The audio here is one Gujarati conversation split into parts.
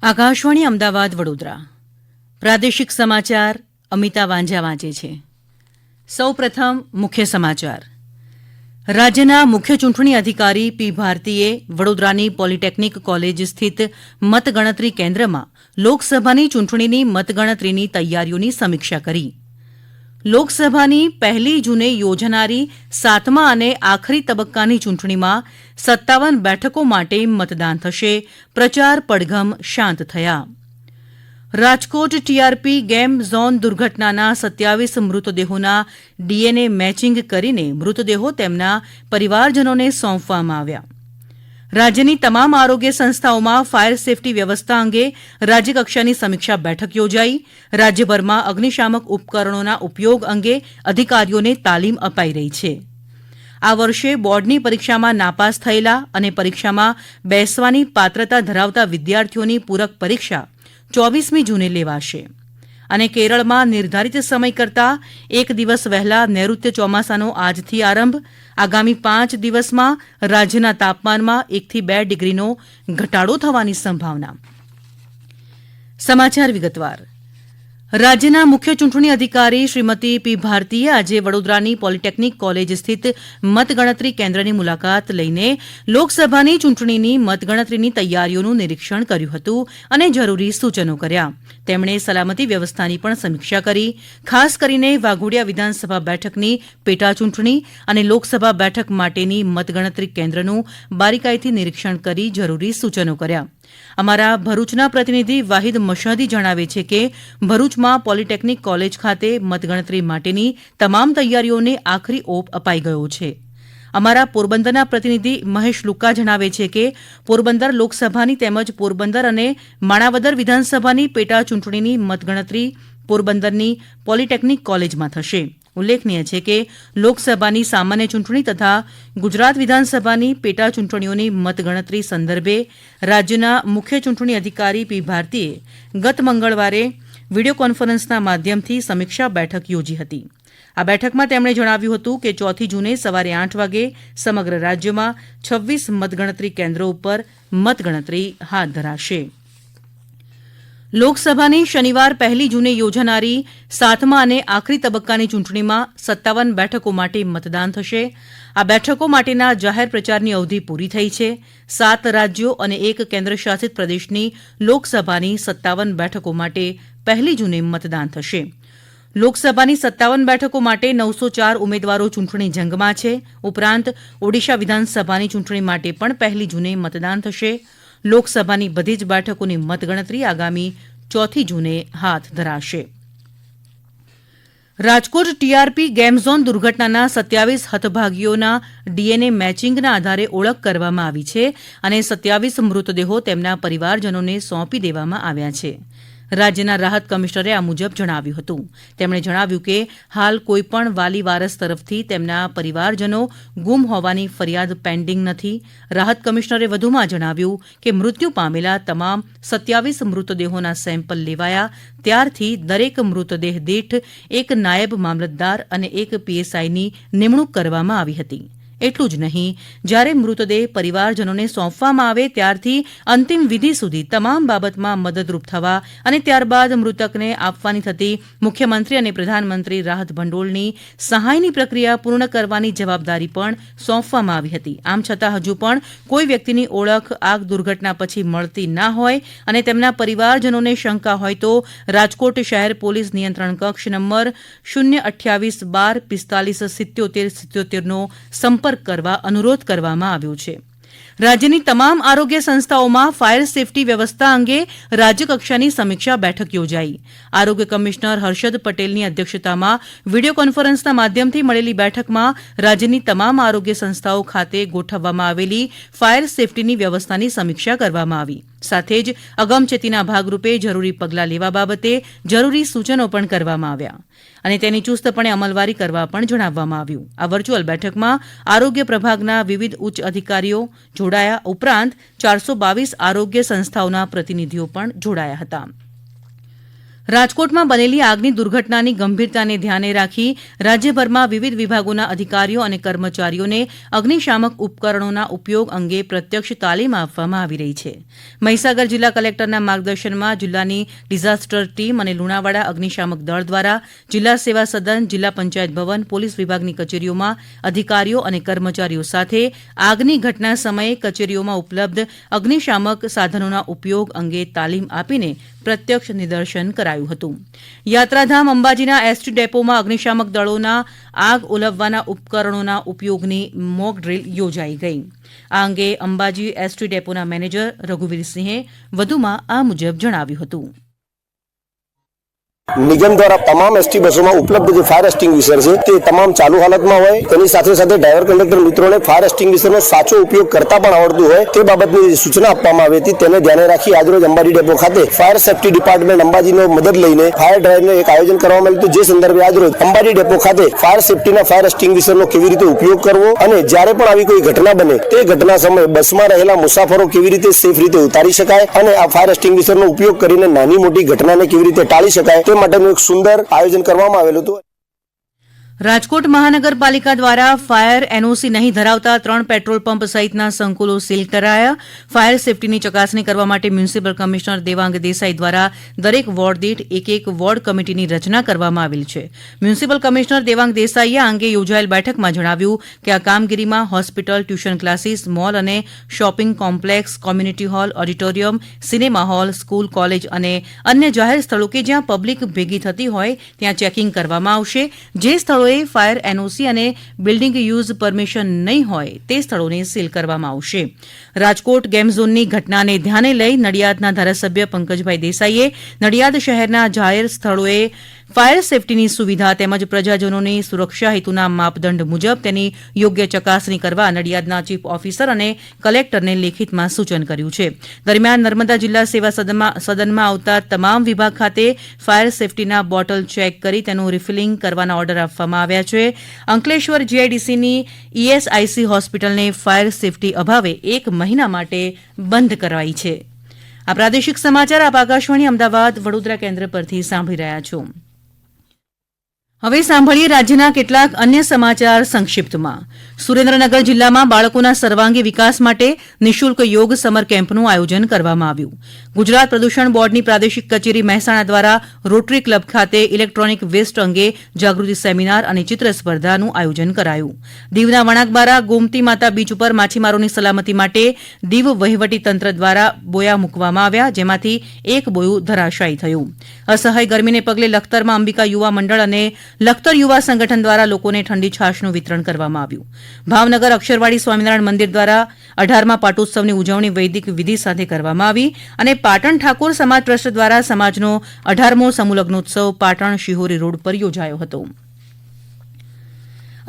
આકાશવાણી અમદાવાદ વડોદરા પ્રાદેશિક સમાચાર અમિતા વાંઝા વાંચે છે. સૌપ્રથમ મુખ્ય સમાચાર. રાજ્યના મુખ્ય ચૂંટણી અધિકારી પી ભારતીએ વડોદરાની પોલિટેકનિક કોલેજ સ્થિત મતગણતરી કેન્દ્રમાં લોકસભાની ચૂંટણીની મતગણતરીની તૈયારીઓની સમીક્ષા કરી. લોકસભાની 1 જૂને યોજાનારી 7મા અને આખરી તબક્કાની ચૂંટણીમાં 57 બેઠકો માટે મતદાન થશે. પ્રચાર પડઘમ શાંત થયા. રાજકોટ ટીઆરપી ગેમ ઝોન દુર્ઘટનાના 27 મૃતદેહોના ડીએનએ મેચિંગ કરીને મૃતદેહો તેમના પરિવારજનોને સોંપવામાં આવ્યા. રાજ્યની તમામ આરોગ્ય સંસ્થાઓમાં ફાયર સેફટી વ્યવસ્થા અંગે રાજ્યકક્ષાની સમીક્ષા બેઠક યોજાઈ. રાજ્યભરમાં અગ્નિશામક ઉપકરણોના ઉપયોગ અંગે અધિકારીઓને તાલીમ અપાઈ રહી છે. આ વર્ષે બોર્ડની પરીક્ષામાં નાપાસ થયેલા અને પરીક્ષામાં બેસવાની પાત્રતા ધરાવતા વિદ્યાર્થીઓની પૂરક પરીક્ષા 24મી જૂને લેવાશે. અને કેરળમાં નિર્ધારિત સમય કરતાં 1 દિવસ વહેલા નૈઋત્ય ચોમાસાનો આજથી આરંભ. આગામી 5 દિવસમાં રાજ્યના તાપમાનમાં 1 થી 2 ડિગ્રીનો ઘટાડો થવાની સંભાવના. સમાચાર વિગતવાર. રાજ્યના મુખ્ય ચૂંટણી અધિકારી શ્રીમતી પી ભારતીએ આજે વડોદરાની પોલિટેકનિક કોલેજ સ્થિત મતગણતરી કેન્દ્રની મુલાકાત લઈને લોકસભાની ચૂંટણીની મતગણતરીની તૈયારીઓનું નિરીક્ષણ કર્યું હતું અને જરૂરી સૂચનો કર્યા. તેમણે સલામતી વ્યવસ્થાની પણ સમીક્ષા કરી. ખાસ કરીને વાઘોડિયા વિધાનસભા બેઠકની પેટા ચૂંટણી અને લોકસભા બેઠક માટેની મતગણતરી કેન્દ્રનું બારીકાઈથી નિરીક્ષણ કરી જરૂરી સૂચનો કર્યા. અમારા ભરૂચના પ્રતિનિધિ વાહિદ મશહદી જણાવે છે કે ભરૂચમાં પોલિટેકનિક કોલેજ ખાતે મતગણતરી માટેની તમામ તૈયારીઓને આખરી ઓપ અપાઈ ગયો છે. અમારા પોરબંદરના પ્રતિનિધિ મહેશ લુક્કા જણાવે છે કે પોરબંદર લોકસભાની તેમજ પોરબંદર અને માણાવદર વિધાનસભાની પેટા ચૂંટણીની મતગણતરી પોરબંદરની પોલિટેકનિક કોલેજમાં થશે. ઉલ્લેખનીય છે કે લોકસભાની સામાન્ય ચૂંટણી તથા ગુજરાત વિધાનસભાની પેટા ચૂંટણીઓની મતગણતરી સંદર્ભે રાજ્યના મુખ્ય ચૂંટણી અધિકારી પી ભારતીએ ગત મંગળવારે વિડીયો કોન્ફરન્સના માધ્યમથી સમીક્ષા બેઠક યોજી હતી. આ બેઠકમાં તેમણે જણાવ્યું હતું કે 4 જૂને સવારે 8 વાગે સમગ્ર રાજ્યમાં 26 મતગણતરી કેન્દ્રો ઉપર મતગણતરી હાથ ધરાશે. લોકસભાની શનિવાર 1 જૂને યોજાનારી 7મા અને આખરી તબક્કાની ચૂંટણીમાં 57 બેઠકો માટે મતદાન થશે. આ બેઠકો માટેના જાહેર પ્રચારની અવધિ પૂરી થઈ છે. 7 રાજ્યો અને 1 કેન્દ્રશાસિત પ્રદેશની લોકસભાની 57 બેઠકો માટે 1 જૂને મતદાન થશે. લોકસભાની 57 બેઠકો માટે 904 ઉમેદવારો ચૂંટણી જંગમાં છે. ઉપરાંત ઓડિશા વિધાનસભાની ચૂંટણી માટે પણ 1 જૂને મતદાન થશે. લોકસભાની બધી જ બેઠકોની મતગણતરી આગામી 4 જૂને હાથ ધરાશે. રાજકોટ ટીઆરપી ગેમ ઝોન દુર્ઘટનાના 27 હતભાગીઓના ડીએનએ મેચિંગના આધારે ઓળખ કરવામાં આવી છે અને 27 મૃતદેહો તેમના પરિવારજનોને સોંપી દેવામાં આવ્યા છે. રાજ્યના રાહત કમિશનરે આ મુજબ જણાવ્યું હતું. તેમણે જણાવ્યું કે હાલ કોઈપણ વાલી વારસ તરફથી તેમના પરિવારજનો ગુમ હોવાની ફરિયાદ પેન્ડિંગ નથી. રાહત કમિશનરે વધુમાં જણાવ્યું કે મૃત્યુ પામેલા તમામ 27 મૃતદેહોના સેમ્પલ લેવાયા ત્યારથી દરેક મૃતદેહ દીઠ 1 નાયબ મામલતદાર અને 1 પીએસઆઈની નિમણૂક કરવામાં આવી હતી. એટલું જ નહીં, જ્યારે મૃતદેહ પરિવારજનોને સોંપવામાં આવે ત્યારથી અંતિમ વિધિ સુધી તમામ બાબતમાં મદદરૂપ થવા અને ત્યારબાદ મૃતકને આપવાની થતી મુખ્યમંત્રી અને પ્રધાનમંત્રી રાહત ભંડોળની સહાયની પ્રક્રિયા પૂર્ણ કરવાની જવાબદારી પણ સોંપવામાં આવી હતી. આમ છતાં હજુ પણ કોઈ વ્યક્તિની ઓળખ આગ દુર્ઘટના પછી મળતી ના હોય અને તેમના પરિવારજનોને શંકા હોય તો રાજકોટ શહેર પોલીસ નિયંત્રણ કક્ષ નંબર 028 12 45 77 77નો સંપર્ક કરવા અનુરોધ કરવામાં આવ્યો છે. રાજ્યની તમામ આરોગ્ય સંસ્થાઓમાં ફાયર સેફટી વ્યવસ્થા અંગે રાજ્યકક્ષાની સમીક્ષા બેઠક યોજાઈ. આરોગ્ય કમિશનર હર્ષદ પટેલની અધ્યક્ષતામાં વિડીયો કોન્ફરન્સના માધ્યમથી મળેલી બેઠકમાં રાજ્યની તમામ આરોગ્ય સંસ્થાઓ ખાતે ગોઠવવામાં આવેલી ફાયર સેફટીની વ્યવસ્થાની સમીક્ષા કરવામાં આવી. સાથે જ અગમચેતીના ભાગરૂપે જરૂરી પગલાં લેવા બાબતે જરૂરી સૂચનો પણ કરવામાં આવ્યા અને તેની ચુસ્તપણે અમલવારી કરવા પણ જણાવવામાં આવ્યું. આ વર્ચ્યુઅલ બેઠકમાં આરોગ્ય પ્રભાગના વિવિધ ઉચ્ચ અધિકારીઓ જોડાયા ઉપરાંત 422 આરોગ્ય સંસ્થાઓના પ્રતિનિધિઓ પણ જોડાયા હતા. રાજકોટમાં બનેલી આગની દુર્ઘટનાની ગંભીરતાને ધ્યાને રાખી રાજ્યભરમાં વિવિધ વિભાગોના અધિકારીઓ અને કર્મચારીઓને અગ્નિશામક ઉપકરણોના ઉપયોગ અંગે પ્રત્યક્ષ તાલીમ આપવામાં આવી રહી છે. મહીસાગર જિલ્લા કલેક્ટરના માર્ગદર્શનમાં જિલ્લાની ડિઝાસ્ટર ટીમ અને લુણાવાડા અગ્નિશામક દળ દ્વારા જિલ્લા સેવા સદન, જિલ્લા પંચાયત ભવન, પોલીસ વિભાગની કચેરીઓમાં અધિકારીઓ અને કર્મચારીઓ સાથે આગની ઘટના સમયે કચેરીઓમાં ઉપલબ્ધ અગ્નિશામક સાધનોના ઉપયોગ અંગે તાલીમ આપીને પ્રત્યક્ષ નિદર્શન કરાયું હતું. યાત્રાધામ અંબાજીના એસટી ડેપોમાં અગ્નિશામક દળોના આગ ઓલવવાના ઉપકરણોના ઉપયોગની મોક ડ્રીલ યોજાઈ ગઈ. આ અંગે અંબાજી એસટી ડેપોના મેનેજર રઘુવીરસિંહે વધુમાં આ મુજબ જણાવ્યું હતું. નિગમ દ્વારા તમામ એસટી બસોમાં ઉપલબ્ધ જે ફાયર એક્સટિંગ્વિશર છે તે તમામ ચાલુ હાલતમાં હોય, તેની સાથે સાથે ડ્રાઈવર કંડક્ટર મિત્રોને ફાયર એક્સટિંગ્વિશરનો સાચો ઉપયોગ કરતા પણ આવડતું હોય તે બાબતની સૂચના આપવામાં આવી હતી. તેને ધ્યાને રાખી આજરોજ અંબાજી ડેપો ખાતે ફાયર સેફટી ડિપાર્ટમેન્ટ અંબાજીનો મદદ લઈને ફાયર ડ્રાઈવનું એક આયોજન કરવામાં આવ્યું હતું. જે સંદર્ભે આજરોજ અંબાજી ડેપો ખાતે ફાયર સેફટીના ફાયર એક્સટિંગ્વિશરનો કેવી રીતે ઉપયોગ કરવો અને જ્યારે પણ આવી કોઈ ઘટના બને તે ઘટના સમયે બસમાં રહેલા મુસાફરો કેવી રીતે સેફ રીતે ઉતારી શકાય અને આ ફાયર એક્સટિંગ્વિશરનો ઉપયોગ કરીને નાની મોટી ઘટનાને કેવી રીતે ટાળી શકાય તે માટેનું એક સુંદર આયોજન કરવામાં આવેલું હતું. રાજકોટ મહાનગરપાલિકા દ્વારા ફાયર એનઓસી નહીં ધરાવતા 3 પેટ્રોલ પંપ સહિતના સંકુલો સીલ કરાયા. ફાયર સેફટીની ચકાસણી કરવા માટે મ્યુનિસિપલ કમિશનર દેવાંગ દેસાઈ દ્વારા દરેક વોર્ડ દીઠ એક વોર્ડ કમિટીની રચના કરવામાં આવેલ છે. મ્યુનિસિપલ કમિશનર દેવાંગ દેસાઈએ આ અંગે યોજાયેલ બેઠકમાં જણાવ્યું કે આ કામગીરીમાં હોસ્પિટલ, ટ્યુશન ક્લાસીસ, મોલ અને shopping complex, community hall, auditorium, cinema hall, school, college અને અન્ય જાહેર સ્થળો કે જ્યાં પબ્લિક ભેગી થતી હોય ત્યાં ચેકિંગ કરવામાં આવશે. જે સ્થળોએ ફાયર એનઓસી અને બિલ્ડિંગ યુઝ પરમિશન નહીં હોય તે સ્થળોને સીલ કરવામાં આવશે. રાજકોટ ગેમ ઝોનની ઘટનાને ધ્યાને લઈ નડિયાદના ધારાસભ્ય પંકજભાઈ દેસાઈએ નડિયાદ શહેરના જાહેર સ્થળોએ ફાયર સેફટીની સુવિધા તેમજ પ્રજાજનોની સુરક્ષા હેતુના માપદંડ મુજબ તેની યોગ્ય ચકાસણી કરવા નડિયાદના ચીફ ઓફિસર અને કલેક્ટરને લેખિતમાં સૂચન કર્યું છે. દરમિયાન નર્મદા જિલ્લા સેવા સદનમાં આવતા તમામ વિભાગ ખાતે ફાયર સેફટીના બોટલ ચેક કરી તેનું રિફિલિંગ કરવાના ઓર્ડર આપવામાં આવ્યા છે. અંકલેશ્વર જીઆઈડીસીની ઈએસઆઈસી હોસ્પિટલને ફાયર સેફટી અભાવે 1 મહિના માટે બંધ કરાઈ છે. આ પ્રાદેશિક સમાચાર આપ આકાશવાણી અમદાવાદ વડોદરા કેન્દ્ર પરથી સાંભળી રહ્યા છો. હવે સાંભળીએ રાજ્યના કેટલાક અન્ય સમાચાર સંક્ષિપ્તમાં. સુરેન્દ્રનગર જિલ્લામાં બાળકોના સર્વાંગી વિકાસ માટે નિઃશુલ્ક યોગ સમર કેમ્પનું આયોજન કરવામાં આવ્યું. ગુજરાત પ્રદૂષણ બોર્ડની પ્રાદેશિક કચેરી મહેસાણા દ્વારા રોટરી ક્લબ ખાતે ઇલેક્ટ્રોનિક વેસ્ટ અંગે જાગૃતિ સેમિનાર અને ચિત્ર સ્પર્ધાનું આયોજન કરાયું. દીવના વણાકબારા ગોમતી માતા બીચ ઉપર માછીમારોની સલામતી માટે દીવ વહીવટી તંત્ર દ્વારા બોયા મૂકવામાં આવ્યા, જેમાંથી એક બોયું ધરાશાયી થયું. અસહ્ય ગરમીને પગલે લખતરમાં અંબિકા યુવા મંડળ અને લખતર યુવા સંગઠન દ્વારા લોકોને ઠંડી છાશનું વિતરણ કરવામાં આવ્યું. ભાવનગર અક્ષરવાડી સ્વામિનારાયણ મંદિર દ્વારા 18મા પાટોત્સવની ઉજવણી વૈદિક વિધિ સાથે કરવામાં આવી અને પાટણ ઠાકોર સમાજ ટ્રસ્ટ દ્વારા સમાજનો 18મો સમૂહ લગ્નોત્સવ પાટણ શિહોરી રોડ પર યોજાયો હતો.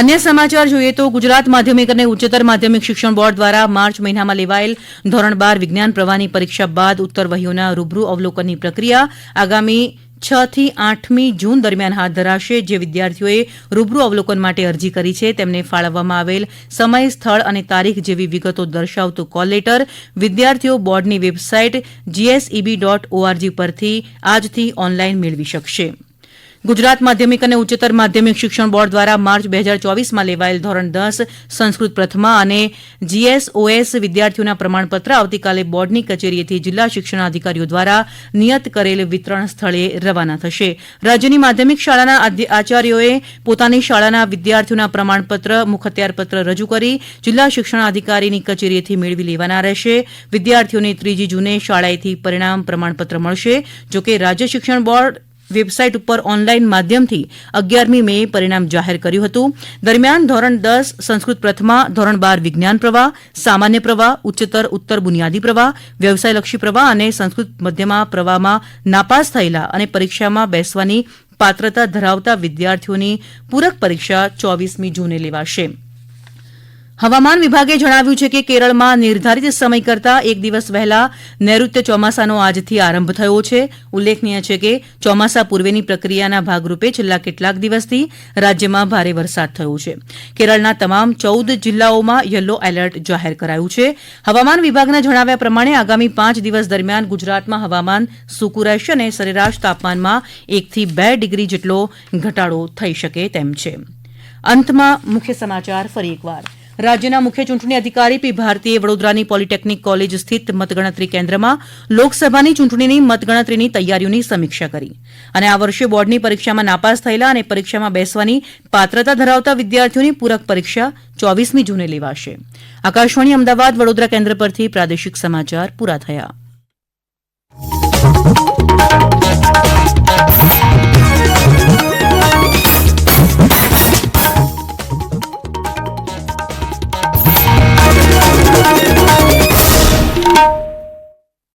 અન્ય સમાચાર જોઈએ તો ગુજરાત માધ્યમિક અને ઉચ્ચતર માધ્યમિક શિક્ષણ બોર્ડ દ્વારા માર્ચ મહિનામાં લેવાયેલ ધોરણ 12 વિજ્ઞાન પ્રવાહની પરીક્ષા બાદ ઉત્તરવહીઓના રૂબરૂ અવલોકનની પ્રક્રિયા આગામી 6 થી 8મી જૂન દરમિયાન હાથ ધરાશે. જે વિદ્યાર્થીઓએ રૂબરૂ અવલોકન માટે અરજી કરી છે તેમને ફાળવવામાં આવેલ સમય, સ્થળ અને તારીખ જેવી વિગતો દર્શાવતું કોલ લેટર વિદ્યાર્થીઓ બોર્ડની વેબસાઇટ gseb.org પરથી આજથી ઓનલાઈન મેળવી શકશે. ગુજરાત માધ્યમિક અને ઉચ્ચતર માધ્યમિક શિક્ષણ બોર્ડ દ્વારા માર્ચ 2024માં લેવાયેલ ધોરણ 10 સંસ્કૃત પ્રથમા અને GSOS વિદ્યાર્થીઓના પ્રમાણપત્ર આવતીકાલે બોર્ડની કચેરીએથી જિલ્લા શિક્ષણાધિકારીઓ દ્વારા નિયત કરેલ વિતરણ સ્થળે રવાના થશે. રાજ્યની માધ્યમિક શાળાના આચાર્યોએ પોતાની શાળાના વિદ્યાર્થીઓના પ્રમાણપત્ર મુખત્યારપત્ર રજૂ કરી જિલ્લા શિક્ષણાધિકારીની કચેરીએથી મેળવી લેવાના રહેશે. વિદ્યાર્થીઓને 3જી જૂને શાળાએથી પરિણામ પ્રમાણપત્ર મળશે. જોકે રાજ્ય શિક્ષણ બોર્ડ વેબસાઇટ ઉપર ઓનલાઈન માધ્યમથી 11મી મે પરિણામ જાહેર કર્યું હતું. દરમિયાન ધોરણ 10 સંસ્કૃત પ્રથમા, ધોરણ 12 વિજ્ઞાન પ્રવાહ, સામાન્ય પ્રવાહ, ઉત્તર બુનિયાદી પ્રવાહ, વ્યવસાયલક્ષી પ્રવાહ અને સંસ્કૃત મધ્યમાં પ્રવાહમાં નાપાસ થયેલા અને પરીક્ષામાં બેસવાની પાત્રતા ધરાવતા વિદ્યાર્થીઓની પૂરક પરીક્ષા 24મી જૂને લેવાશે. હવામાન વિભાગે જણાવ્યું છે કે કેરળમાં નિર્ધારિત સમય કરતાં એક દિવસ વહેલા નૈઋત્ય ચોમાસાનો આજથી આરંભ થયો છે. ઉલ્લેખનીય છે કે ચોમાસા પૂર્વેની પ્રક્રિયાના ભાગરૂપે છેલ્લા કેટલાક દિવસથી રાજ્યમાં ભારે વરસાદ થયો છે. કેરળના તમામ 14 જિલ્લાઓમાં યલો એલર્ટ જાહેર કરાયું છે. હવામાન વિભાગના જણાવ્યા પ્રમાણે આગામી 5 દિવસ દરમિયાન ગુજરાતમાં હવામાન સૂકું રહેશે અને સરેરાશ તાપમાનમાં 1 થી 2 ડિગ્રી જેટલો ઘટાડો થઈ શકે તેમ છે. અંતમાં મુખ્ય સમાચાર ફરી એકવાર. રાજ્યના મુખ્ય ચૂંટણી અધિકારી પી ભારતીએ વડોદરાની પોલિટેકનિક કોલેજ સ્થિત મતગણતરી કેન્દ્રમાં લોકસભાની ચૂંટણીની મતગણતરીની તૈયારીઓની સમીક્ષા કરી અને આ વર્ષે બોર્ડની પરીક્ષામાં નાપાસ થયેલા અને પરીક્ષામાં બેસવાની પાત્રતા ધરાવતા વિદ્યાર્થીઓની પૂરક પરીક્ષા 24મી જૂને લેવાશે. આકાશવાણી અમદાવાદ વડોદરા કેન્દ્ર પરથી પ્રાદેશિક સમાચાર પૂરા થયા.